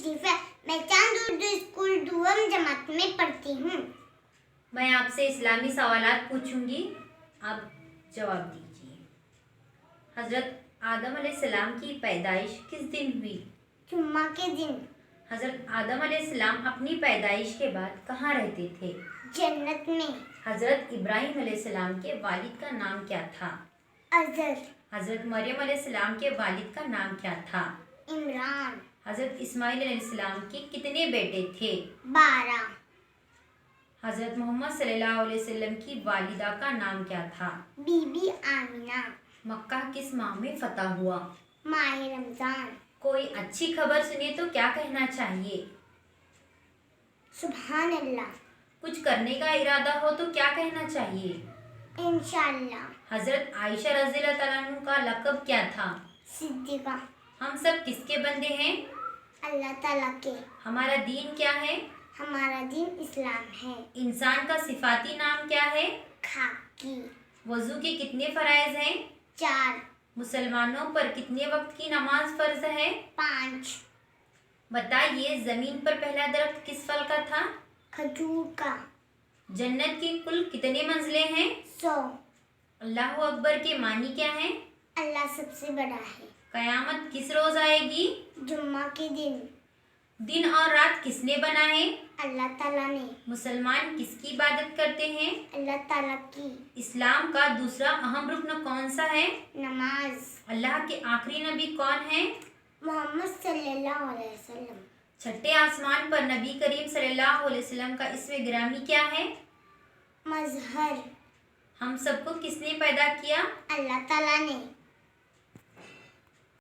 लतीफ़ा। मैं चांद उर्दू स्कूल दुआम जमात में पढ़ती हूँ। मैं आपसे इस्लामी सवालात पूछूंगी, आप जवाब दीजिए। हज़रत आदम अलैहिस्सलाम की पैदाइश किस दिन हुई? जुम्मा के दिन। हज़रत आदम अलैहिस्सलाम अपनी पैदाइश के बाद कहाँ रहते थे? जन्नत में। हज़रत इब्राहीम अलैहिस्सलाम के वालिद का नाम क्या था? अज़र। हज़रत मरियम अलैहिस्सलाम के वालिद का नाम क्या था? इमरान। हज़रत इस्माइल अलैहिस्सलाम के कितने बेटे थे? 12। हज़रत मोहम्मद सल्लल्लाहु अलैहि वसल्लम की वालिदा का नाम क्या था? बीबी आमिना। मक्का किस माह में फतह हुआ? माह रमज़ान। कोई अच्छी खबर सुने तो क्या कहना चाहिए? सुभान अल्लाह। कुछ करने का इरादा हो तो क्या कहना चाहिए? इंशाअल्लाह। हज़रत आयशा रज़ियल्लाहु तआला अन्हा का लक़ब क्या था? सिद्दीक़ा। हम सब किसके बंदे हैं? अल्लाह ताला के। हमारा दीन क्या है? हमारा दीन इस्लाम है। इंसान का सिफाती नाम क्या है? खाकी। वज़ू के कितने फ़राइज़ हैं? 4। मुसलमानों पर कितने वक्त की नमाज फ़र्ज है? 5। बताइए, ज़मीन पर पहला दरख्त किस फल का था? खजूर का। जन्नत की कुल कितने मंजिलें हैं? 100। अल्लाहु अकबर के मानी क्या हैं? अल्लाह सबसे बड़ा है। क़यामत किस रोज़ आएगी? जुम्मा के दिन। दिन और रात किसने बनाए? अल्लाह ताला ने। मुसलमान किसकी इबादत करते हैं? अल्लाह ताला की। इस्लाम का दूसरा अहम रुकन कौन सा है? नमाज। अल्लाह के आखिरी नबी कौन है? मोहम्मद सल्लल्लाहु अलैहि वसल्लम। छठे आसमान पर नबी करीम सल्लल्लाहु अलैहि वसल्लम का इस्म गिरामी क्या है? मजहर। हम सबको किसने पैदा किया? अल्लाह ताला ने।